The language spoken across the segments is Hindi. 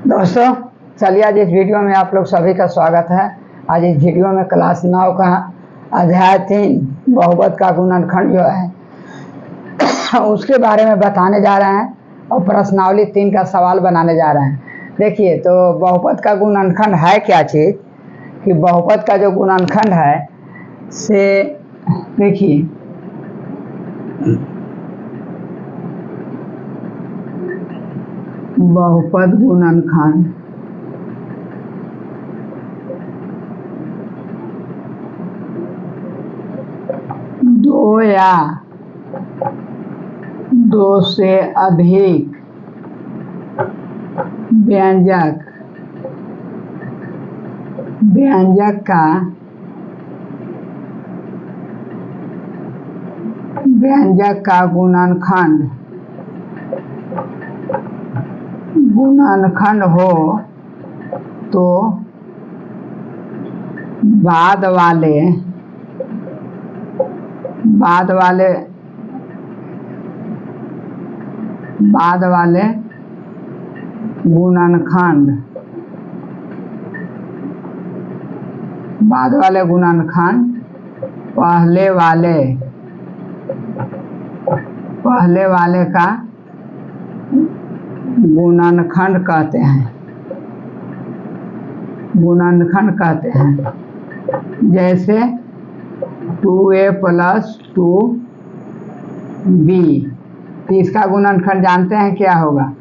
दोस्तों चलिए आज इस वीडियो में आप लोग सभी का स्वागत है। आज इस वीडियो में क्लास 9 का अध्याय 3 बहुपद का गुणनखंड जो है उसके बारे में बताने जा रहे हैं और प्रश्नावली 3 का सवाल बनाने जा रहे हैं। देखिए तो बहुपद का गुणनखंड है क्या चीज़ कि बहुपद का जो गुणनखंड है से देखिए बहुपद गुणनखंड दो या दो से अधिक व्यंजक का गुणनखंड हो तो बाद वाले गुणनखंड पहले वाले का गुणनखंड कहते हैं। जैसे 2a + 2b, तो इसका गुणनखंड जानते हैं क्या होगा?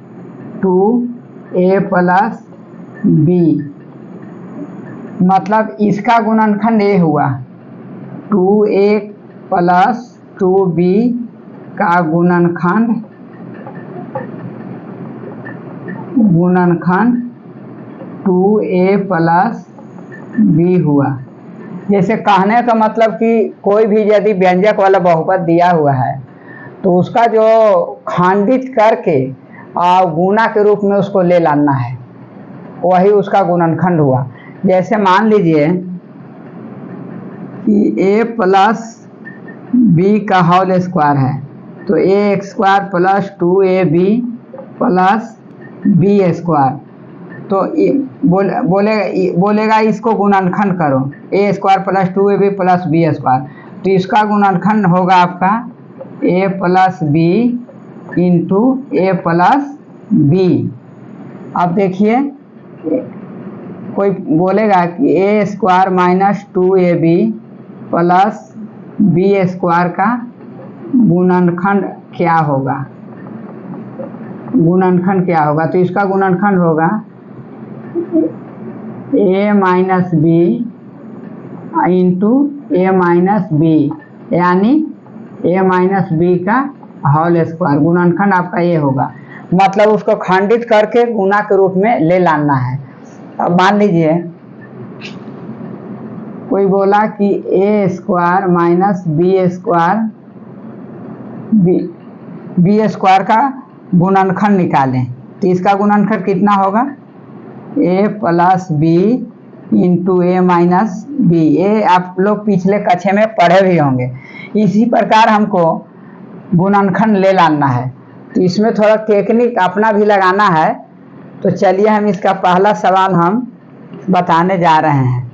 2a + b, मतलब इसका गुणनखंड ये हुआ। 2a + 2b का गुणनखंड 2a + b हुआ। जैसे कहने का मतलब कि कोई भी यदि व्यंजक वाला बहुपद दिया हुआ है तो उसका जो खंडित करके और गुणा के रूप में उसको ले लाना है, वही उसका गुणनखंड हुआ। जैसे मान लीजिए कि a + b का होल स्क्वायर है, तो ax² + 2ab + b², तो बोलेगा इसको गुणनखंड करो, a² + 2ab + b², तो इसका गुणनखंड होगा आपका a + b × a + b। अब देखिए कोई बोलेगा कि a² - 2ab + b² का गुणनखंड क्या होगा? तो इसका गुणनखंड होगा a - b × a - b, यानी a - b का होल स्क्वायर। गुणनखंड आपका ये होगा, मतलब उसको खंडित करके गुणा के रूप में ले लाना है। अब मान लीजिए कोई बोला कि a² - b² का गुणनखंड निकालें, तो इसका गुणनखंड कितना होगा? a + b × a - b। ये आप लोग पिछले कक्षा में पढ़े भी होंगे। इसी प्रकार हमको गुणनखंड ले लाना है, तो इसमें थोड़ा टेक्निक अपना भी लगाना है। तो चलिए हम इसका पहला सवाल हम बताने जा रहे हैं।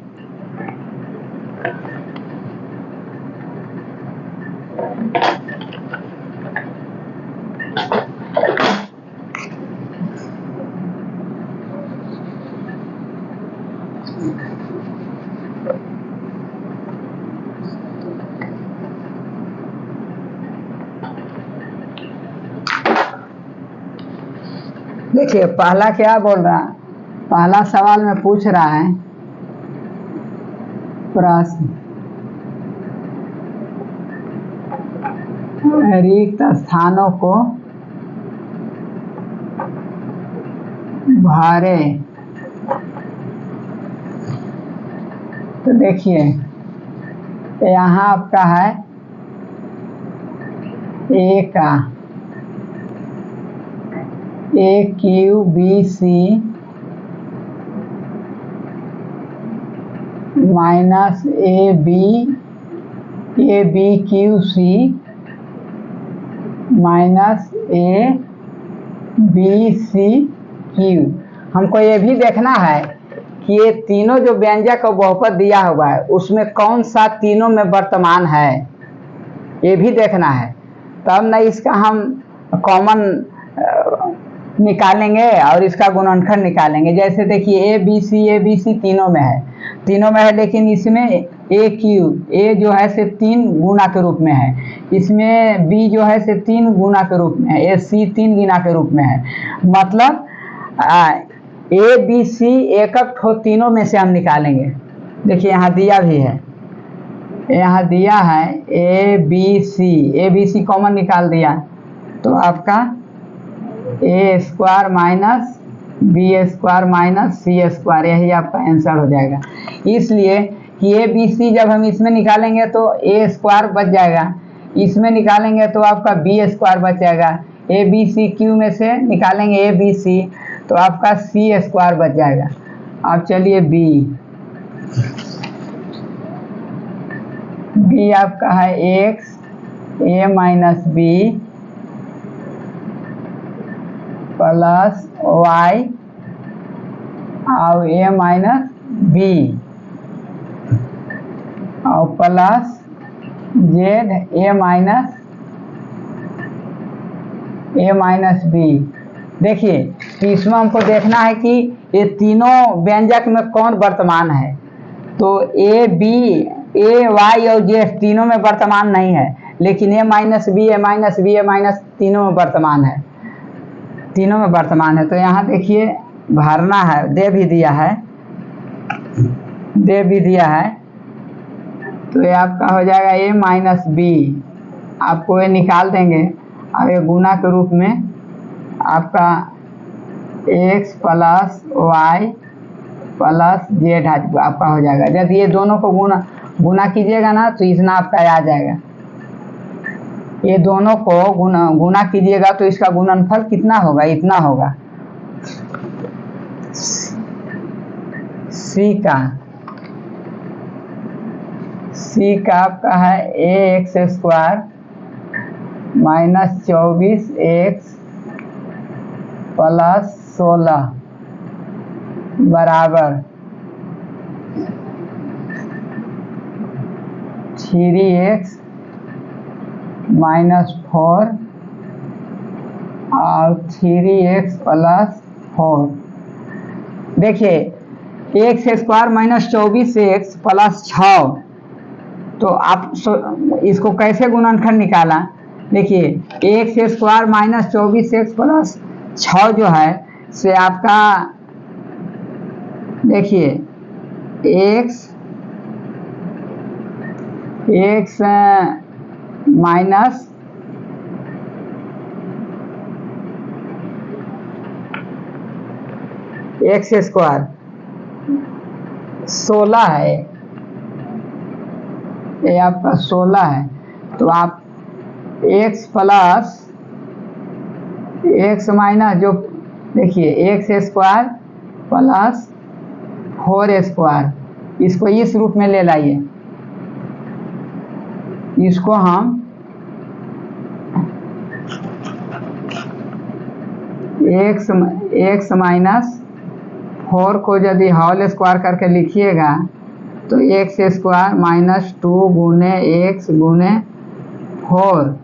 देखिए पहला क्या बोल रहा है, पहला सवाल में पूछ रहा है प्रश्न रिक्त स्थानों को भरे। तो देखिए यहाँ आपका है AQBC - ABQC - ABCQ, हमको ये भी देखना है कि ये तीनों जो व्यंजक और बहुपद दिया हुआ है उसमें कौन सा तीनों में वर्तमान है, ये भी देखना है। तब न इसका हम कॉमन निकालेंगे और इसका गुणनखंड निकालेंगे। जैसे देखिए ए बी सी तीनों में है, लेकिन इसमें ए क्यू ए जो है सिर्फ 3 गुना के रूप में है, इसमें बी जो है सिर्फ 3 गुना के रूप में है, ए सी 3 गुना के रूप में है। मतलब ए बी सी एकक ठो तीनों में से हम निकालेंगे। देखिए यहाँ दिया भी है, यहाँ दिया है ए बी सी कॉमन निकाल दिया तो आपका a square minus b square minus c square, यही आपका आंसर हो जाएगा। इसलिए कि ए बी सी जब हम इसमें निकालेंगे तो ए स्क्वायर बच जाएगा, इसमें निकालेंगे तो आपका बी स्क्वायर बच जाएगा, ए बी सी क्यू में से निकालेंगे ए बी सी तो आपका सी स्क्वायर बच जाएगा। अब चलिए बी आपका है X A minus B plus Y और ए माइनस बी और plus Z A minus B. देखिए तो इसमें हमको देखना है कि ये तीनों व्यंजक में कौन वर्तमान है। तो ए बी ए वाई और जेड तीनों में वर्तमान नहीं है, लेकिन ए माइनस बी ए माइनस बी ए माइनस तीनों में वर्तमान है, तीनों में वर्तमान है। तो यहाँ देखिए भरना है, दे भी दिया है तो ये आपका हो जाएगा ए माइनस बी, आपको ये निकाल देंगे और ये गुना के रूप में आपका X plus Y plus Z आपका हो जाएगा। जब ये दोनों को गुना कीजिएगा ना तो इतना आपका आ जाएगा, ये दोनों को गुना कीजिएगा तो इसका गुणनफल कितना होगा, इतना होगा। सी का आपका है a x square minus 24 x plus 16 बराबर 3x माइनस 4 और 3x प्लस 4। देखिए x square minus 24 x plus 6, तो आप इसको कैसे गुणनखंड निकाला। देखिए x square minus 24 x plus 6 जो है से आपका देखिए एक्स माइनस एक्स स्क्वायर 16 है, ये आपका 16 है। तो आप x प्लस एक्स माइनस जो देखिए एक्स स्क्वायर प्लस 4 स्क्वायर, इसको इस रूप में ले लाइए, इसको हम एक्स माइनस 4 को यदि होल स्क्वायर करके लिखिएगा तो एक्स स्क्वायर माइनस 2 गुने एक्स गुने 4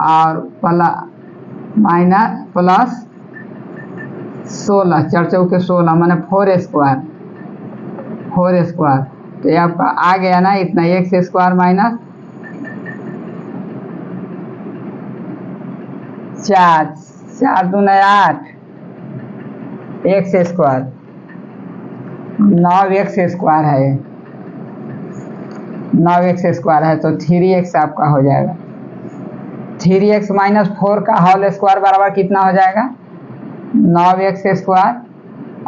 और प्लस 16 4 चौके 16 माने 4 स्क्वायर तो ये आपका आ गया ना इतना, x square minus 4 दूने 8 x square 9 x square है, 9 एक्स स्क्वायर है तो 3x आपका हो जाएगा। 3x माइनस 4 का होल स्क्वायर बराबर कितना हो जाएगा 9 एक्स स्क्वायर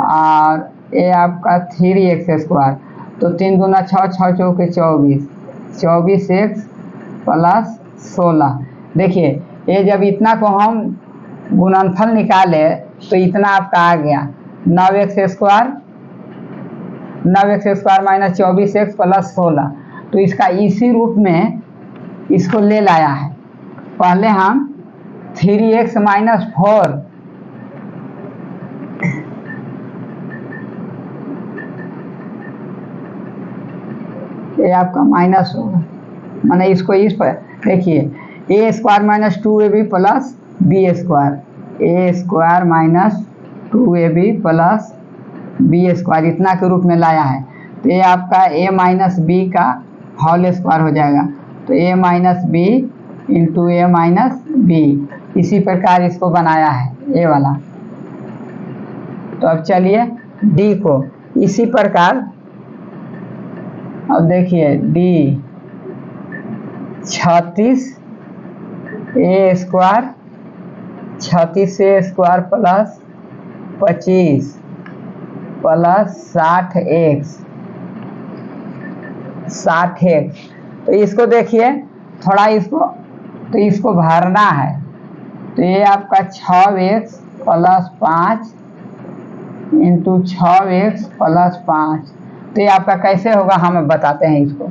और ये आपका 3x स्क्वायर, तो 3 दूना 6 6 चौके 24 एक्स प्लस 16। देखिए ये जब इतना को हम गुणनफल निकाले तो इतना आपका आ गया 9 x square minus 24 x plus 16। तो इसका इसी रूप में इसको ले लाया है। पहले हम 3x माइनस 4 ये आपका माइनस होगा, माने इसको इस पर देखिए, a square minus 2ab plus b square, a square minus 2ab plus b square इतना के रूप में लाया है। तो ये आपका ए माइनस बी का होल स्क्वायर हो जाएगा। तो a minus b into A minus b, इसी प्रकार इसको बनाया है ये वाला। तो अब चलिए डी को इसी प्रकार, अब देखिए d 36 a square, 36 a square plus 25 plus 60x, 60x। तो इसको देखिए थोड़ा, इसको भरना है। तो ये आपका 6x plus 5 into 6x plus 5। तो ये आपका कैसे होगा हम बताते हैं इसको।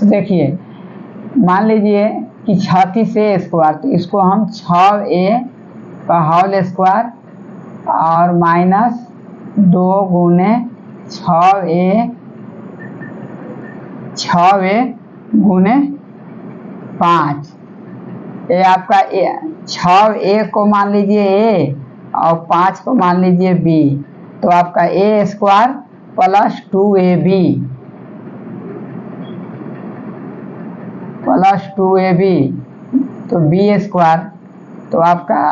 तो देखिए मान लीजिए कि 36 ए स्क्वायर, तो इसको हम 6a का होल स्क्वायर और माइनस 2 गुने 6a गुने 5। ये आपका 6a को मान लीजिए a और 5 को मान लीजिए b। तो आपका a square plus 2ab plus 2ab, तो बी स्क्वायर, तो आपका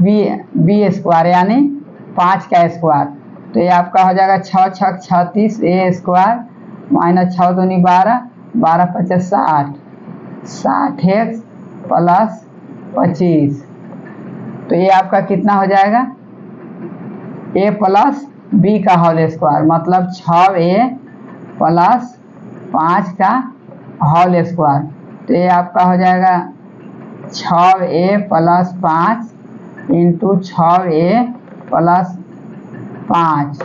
बी स्क्वायर यानी 5 का स्क्वायर। तो ये आपका हो जाएगा 6 छक 36 ए स्क्वायर माइनस 6 दूनी 12, 12 पचास 60, 60x प्लस 25। तो ये आपका कितना हो जाएगा, ए प्लस बी का होल स्क्वायर, मतलब 6a प्लस 5 का होल स्क्वायर। तो ये आपका हो जाएगा 6a plus 5 into 6a plus 5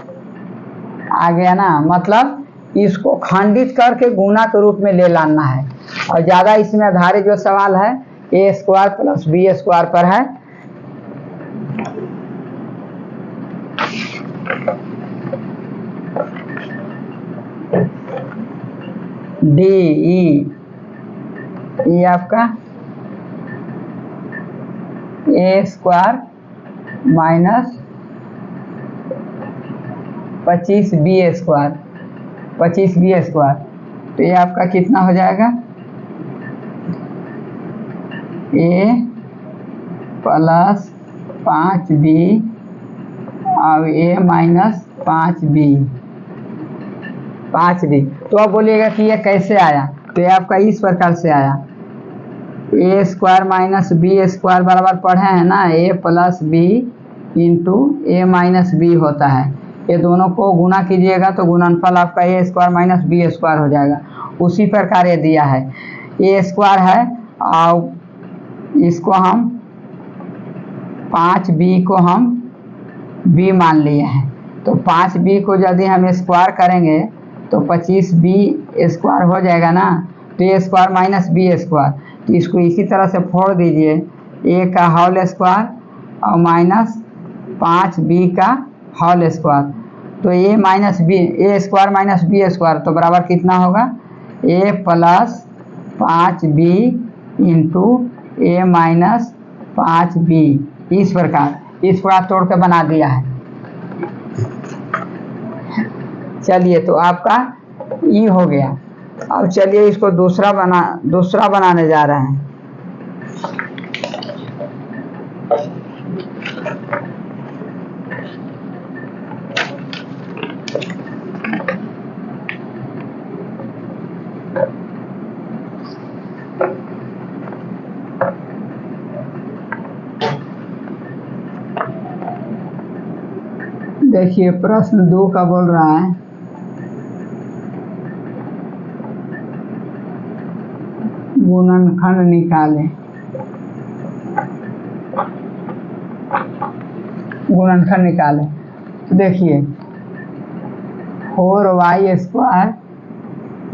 आ गया ना। मतलब इसको खंडित करके गुना के रूप में ले लाना है। और ज़्यादा इसमें आधारित जो सवाल है a square plus b square पर है। डी ई आपका a square minus 25 b square, 25 b square. तो ये आपका कितना हो जाएगा, ए प्लस 5b और ए माइनस 5b। तो अब बोलिएगा कि ये कैसे आया। तो ये आपका इस प्रकार से आया, ए स्क्वायर माइनस बी स्क्वायर बराबर पढ़े हैं ना, ए प्लस बी इंटू ए माइनस बी होता है। ये दोनों को गुना कीजिएगा तो गुणनफल आपका a square minus b square हो जाएगा। उसी प्रकार ये दिया है, ए स्क्वायर है और इसको हम 5b को हम b मान लिए हैं। तो 5b को यदि हम स्क्वायर करेंगे तो 25b स्क्वायर हो जाएगा ना। तो a square minus b square, तो इसको इसी तरह से फोड़ दीजिए, ए का होल स्क्वायर और माइनस 5b का होल स्क्वायर। तो a minus B, A square minus b square तो बराबर कितना होगा, ए प्लस 5b इंटू ए माइनस 5b। इस प्रकार तोड़ के बना दिया है। चलिए तो आपका ई हो गया। अब चलिए इसको दूसरा बनाने जा रहे हैं। देखिए प्रश्न 2 का बोल रहा है, गुणनखंड निकालें। तो देखिए 4y square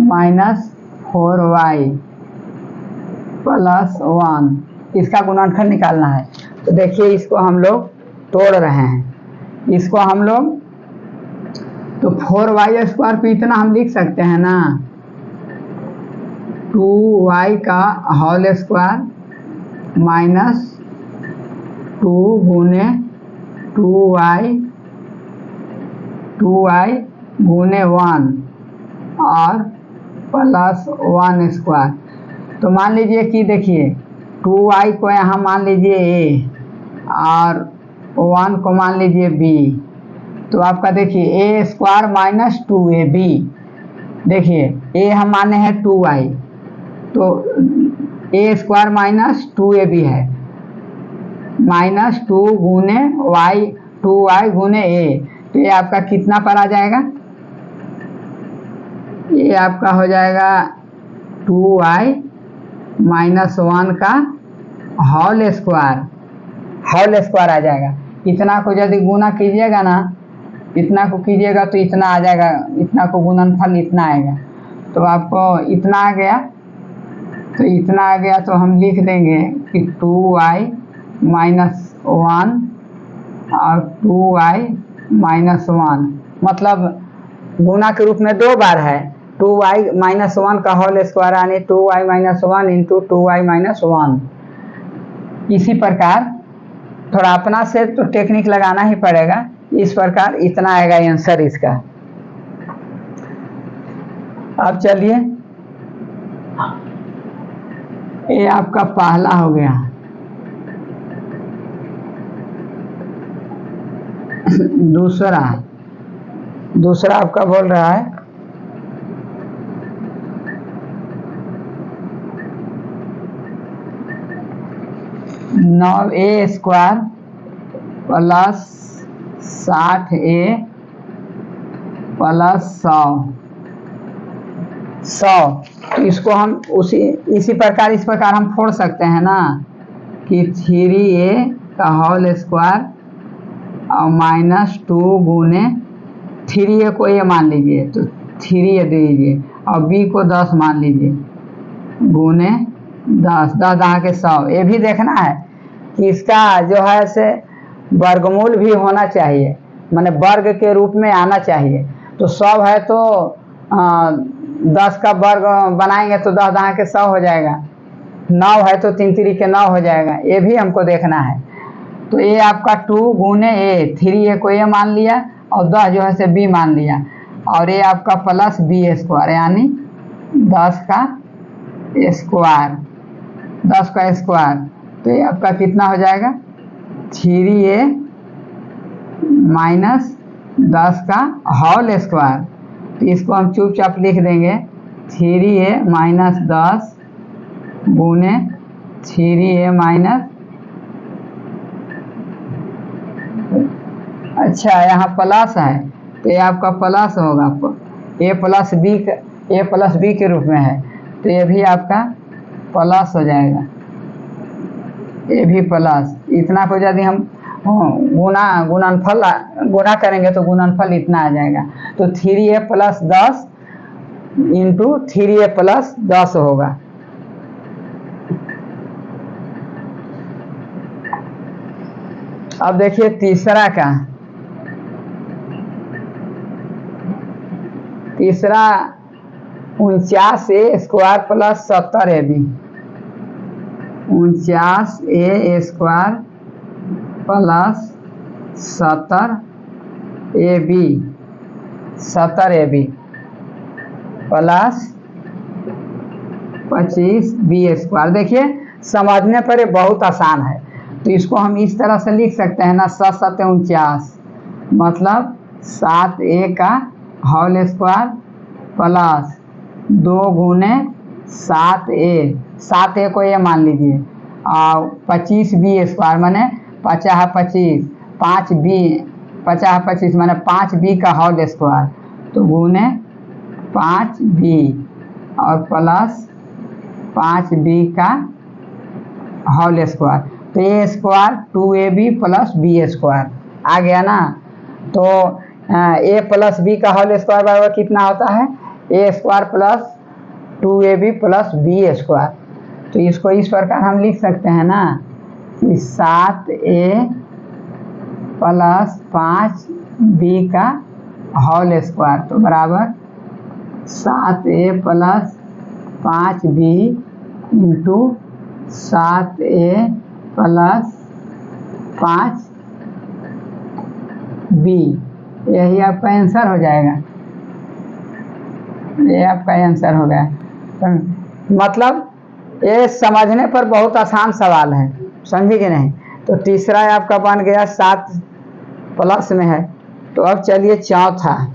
minus 4y plus 1, इसका गुणनखंड निकालना है। तो देखिए इसको हम लोग तोड़ रहे हैं। इसको हम लोग तो 4y स्क्वायर पे इतना हम लिख सकते हैं ना, 2y का होल स्क्वायर माइनस 2 गुने 2y गुने 1 और प्लस 1 स्क्वायर। तो मान लीजिए कि देखिए 2y को यहाँ मान लीजिए a और 1 को मान लीजिए b। तो आपका देखिए a स्क्वायर माइनस 2ab, देखिए a हम माने हैं 2y, तो a स्क्वायर माइनस 2ab है, माइनस 2 गुने y 2y गुने a। तो ये आपका कितना पर आ जाएगा, ये आपका हो जाएगा 2y माइनस 1 का होल स्क्वायर आ जाएगा। इतना को यदि गुना कीजिएगा ना, इतना को कीजिएगा तो इतना आ जाएगा, इतना को गुणनफल इतना आएगा। तो आपको इतना आ गया, तो इतना आ गया तो हम लिख देंगे कि 2y माइनस 1 और 2y माइनस 1, मतलब गुना के रूप में 2 बार है। 2y माइनस 1 का होल स्क्वायर यानी 2y minus 1 into 2y minus 1। इसी प्रकार थोड़ा अपना से तो टेक्निक लगाना ही पड़ेगा। इस प्रकार इतना आएगा आंसर इसका। अब चलिए, ये आपका पहला हो गया। दूसरा आपका बोल रहा है 9a square plus 60a plus 100। तो इसको हम इसी प्रकार इस प्रकार हम फोड़ सकते हैं ना कि 3a का होल स्क्वायर और माइनस 2 गुने 3a को a मान लीजिए तो 3a दे दीजिए और b को 10 मान लीजिए गुने 10 10 के 100। ये भी देखना है कि इसका जो है से वर्गमूल भी होना चाहिए, माने वर्ग के रूप में आना चाहिए। तो 100 है तो 10 का वर्ग बनाएंगे तो 10 10 के 100 हो जाएगा। 9 है तो 3 3 के 9 हो जाएगा। ये भी हमको देखना है। तो ये आपका 2 गुने a, 3a को a मान लिया और 10 जो है से b मान लिया, और ये आपका प्लस b स्क्वायर यानी 10 का स्क्वायर। तो ये आपका कितना हो जाएगा 3a माइनस 10 का होल स्क्वायर। तो इसको हम चुपचाप लिख देंगे 3a माइनस 10 गुने 3a माइनस, अच्छा यहाँ प्लस है तो ये आपका प्लस होगा, a प्लस b के रूप में है तो ये भी आपका प्लस हो जाएगा, ये भी प्लस। इतना को यदि हम गुना करेंगे तो गुणनफल इतना आ जाएगा। तो 3a plus 10 into 3a plus 10 होगा। अब देखिए तीसरा 49a square plus 70ab, 49a square plus 70ab plus 25b square. देखिए समझने पर ये बहुत आसान है, तो इसको हम इस तरह से लिख सकते हैं ना, 7 7 49 मतलब 7a का होल स्क्वायर प्लस 2 गुने 7a को ये मान लीजिए और 25b स्क्वायर माने 50 25 5b 50 25 माने 5b का होल स्क्वायर तो गुने 5b और प्लस 5b का होल स्क्वायर। तो a square 2ab plus b square आ गया ना। तो a प्लस b का होल स्क्वायर बराबर कितना होता है, a square plus 2ab plus b square. तो इसको इस प्रकार हम लिख सकते हैं ना कि 7a प्लस 5b का होल स्क्वायर तो बराबर 7a plus 5b into 7a plus 5b। यही आपका आंसर हो जाएगा। ये आपका आंसर हो गया। तो मतलब ये समझने पर बहुत आसान सवाल है, समझे कि नहीं। तो तीसरा आपका बन गया 7 प्लस में है। तो अब चलिए चौथा।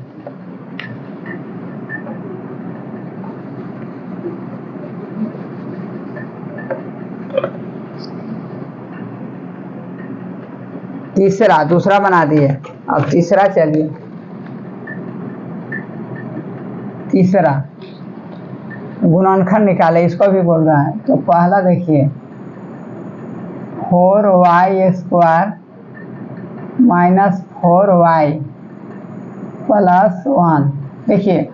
तीसरा दूसरा बना दिए। अब तीसरा चलिए, तीसरा गुणनखंड निकाले, इसको भी बोल रहा है। तो पहला देखिए 4y square minus 4y plus 1। देखिए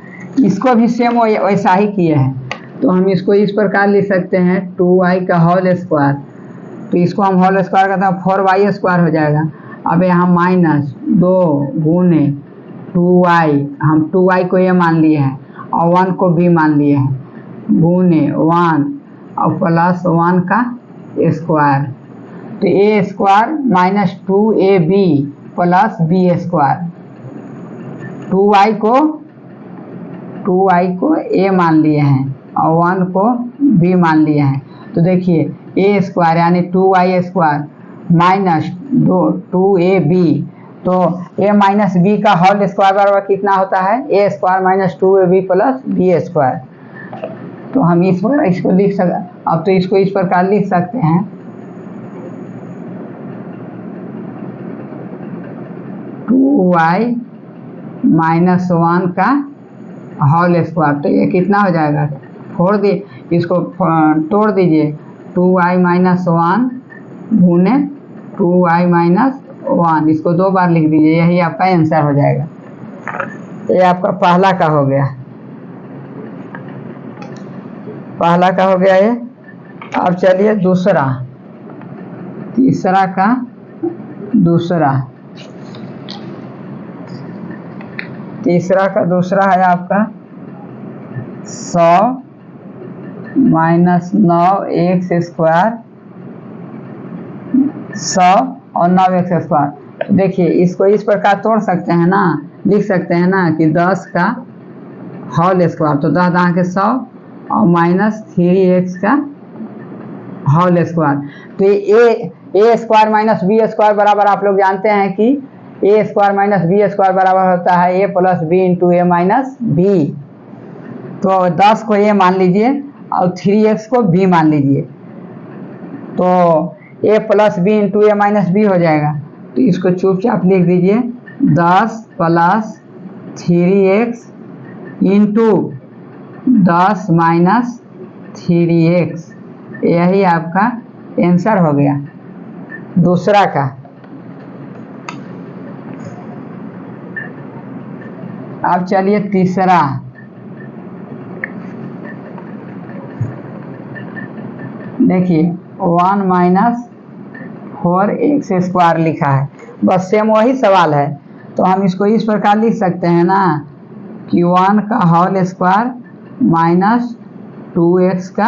इसको भी सेम वैसा ही किए हैं। तो हम इसको इस प्रकार लिख सकते हैं 2y का होल स्क्वायर। तो इसको हम होल स्क्वायर करते हैं 4y स्क्वायर हो जाएगा। अब यहाँ माइनस 2 गुने 2y, हम 2y को ये मान लिए हैं और 1 को भी मान लिए हैं, गुने 1 और प्लस 1 का स्क्वायर। तो a square minus 2ab plus b square. 2y को a मान लिए हैं और 1 को b मान लिए हैं। तो देखिए a स्क्वायर यानी 2y स्क्वायर माइनस 2ab, तो a माइनस b का होल स्क्वायर बराबर कितना होता है, a square minus 2ab plus b square. तो हम इसको लिख सकते, अब तो इसको इस प्रकार लिख सकते हैं 2y माइनस 1 का होल स्क्वायर। तो ये कितना हो जाएगा, इसको तोड़ दीजिए 2y माइनस 1 गुने 2y माइनस 1, इसको 2 बार लिख दीजिए, यही आपका आंसर हो जाएगा। ये आपका पहला का हो गया, पहला का हो गया ये। अब चलिए दूसरा, तीसरा का दूसरा, तीसरा का दूसरा है आपका 100 माइनस 9x स्क्वायर, 100 और 9x स्क्वायर। देखिए इसको इस प्रकार तोड़ सकते हैं ना, लिख सकते हैं ना कि 10 का होल स्क्वायर, तो 10 दां के 100 और माइनस 3x का होल स्क्वायर। तो a square minus b square बराबर आप लोग जानते हैं कि ए स्क्वायर माइनस बी स्क्वायर बराबर होता है ए प्लस बी इंटू ए माइनस बी। तो 10 को ए मान लीजिए और 3x को बी मान लीजिए, तो ए प्लस बी इंटू ए माइनस बी हो जाएगा। तो इसको चुपचाप लिख दीजिए 10 plus 3x into 10 minus 3x, यही आपका आंसर हो गया दूसरा का। अब चलिए तीसरा, देखिए 1 माइनस 4x स्क्वायर लिखा है, बस सेम वही सवाल है। तो हम इसको इस प्रकार लिख सकते हैं ना कि 1 का होल स्क्वायर माइनस 2x का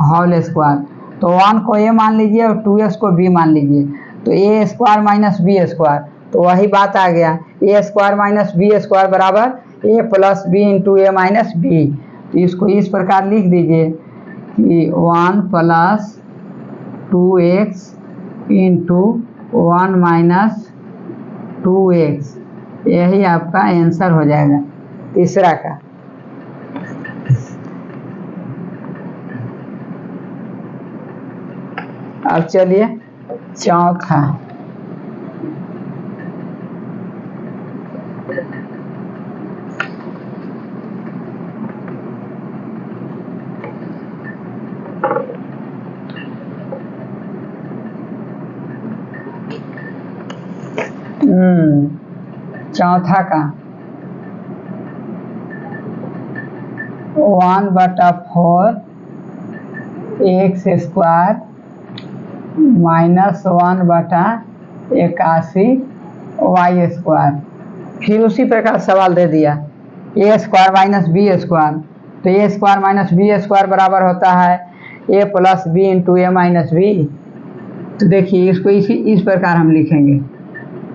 होल स्क्वायर। तो 1 को a मान लीजिए और 2x को b मान लीजिए, तो a square minus b square, तो वही बात आ गया a square minus b square बराबर a plus b into A minus B. तो इसको इस प्रकार लिख दीजिए कि 1 plus 2x into 1 minus 2x, यही आपका आंसर हो जाएगा तीसरा का। अब चलिए चौथा, चौथा का 1/4 x square minus 1/81 y square. फिर उसी प्रकार सवाल दे दिया ए स्क्वायर माइनस बी स्क्वायर, तो a square minus b square बराबर होता है ए प्लस बी इंटू ए माइनस बी। तो देखिए इसको इस प्रकार हम लिखेंगे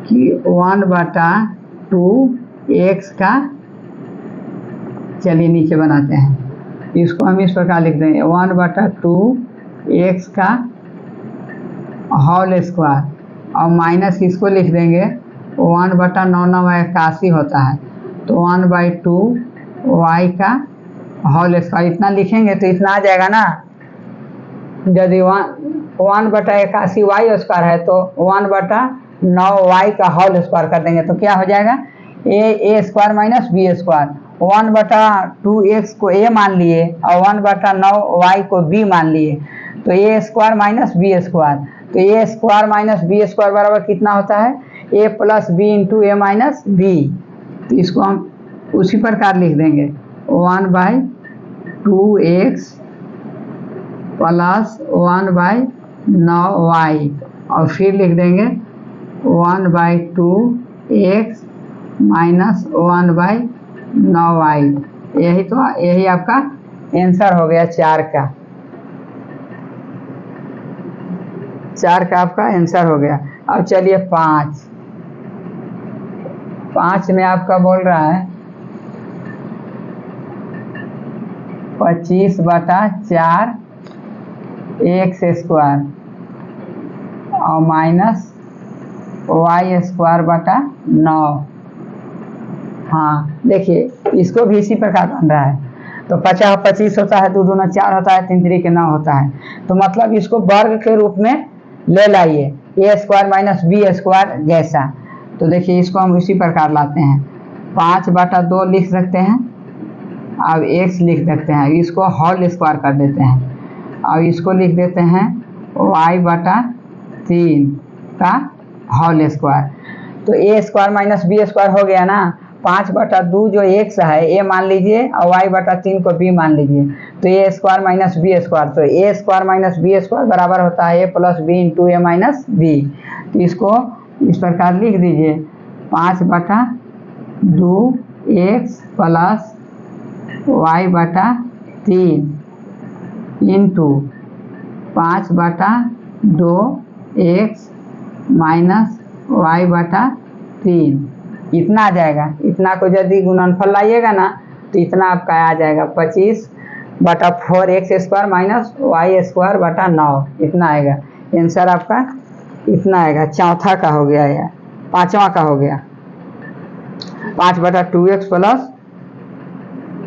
कि 1/2x का, चलिए नीचे बनाते हैं, इसको हम इस प्रकार लिख देंगे 1/2x का होल स्क्वायर, और माइनस इसको लिख देंगे 1/981 होता है, तो 1/2y का होल स्क्वायर। इतना लिखेंगे तो इतना आ जाएगा ना। यदि 1/81 वाई स्क्वायर है तो 1/9y का होल स्क्वायर कर देंगे तो क्या हो जाएगा a square minus b square. 1/2x को a मान लिए और 1/9y को b मान लिए, तो a square minus b square, तो a square minus b square बराबर कितना होता है ए प्लस बी इंटू ए माइनस बी। तो इसको हम उसी प्रकार लिख देंगे 1/2x प्लस 1/9y, और फिर लिख देंगे 1/2x माइनस 1/9y। यही आपका आंसर हो गया 4 का आपका आंसर हो गया। अब चलिए 5 में आपका बोल रहा है 25/4 x स्क्वायर और माइनस y स्क्वायर बटा 9। हाँ देखिए इसको भी इसी प्रकार बन रहा है, तो 50 25 होता है, 2 दूना 4 होता है, 3 3 के 9 होता है, तो मतलब इसको वर्ग के रूप में ले लाइए ए स्क्वायर माइनस बी स्क्वायर जैसा। तो देखिए इसको हम इसी प्रकार लाते हैं 5/2 लिख सकते हैं, अब x लिख सकते हैं, इसको होल स्क्वायर कर देते हैं, और इसको लिख देते हैं y/3 का होल स्क्वायर। तो a square minus b square हो गया ना। 5/2 जो x है ए मान लीजिए और y/3 को b मान लीजिए, तो a square minus b square, तो a square minus b square बराबर होता है ए प्लस बी इंटू ए माइनस बी। तो इसको इस प्रकार लिख दीजिए 5/2x plus y/3 into 5/2x minus y/3, इतना आ जाएगा। इतना को यदि गुणनफल लाइएगा ना तो इतना आपका आ जाएगा 25/4x square minus y square बटा 9, इतना आएगा आंसर आपका, इतना आएगा। चौथा का हो गया या 5वां का हो गया 5/2x प्लस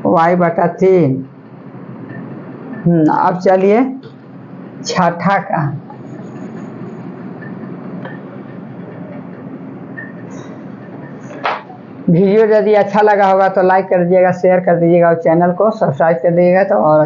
y/3। अब चलिए छठा का। वीडियो यदि अच्छा लगा होगा तो लाइक कर दीजिएगा, शेयर कर दीजिएगा और चैनल को सब्सक्राइब कर दीजिएगा। तो और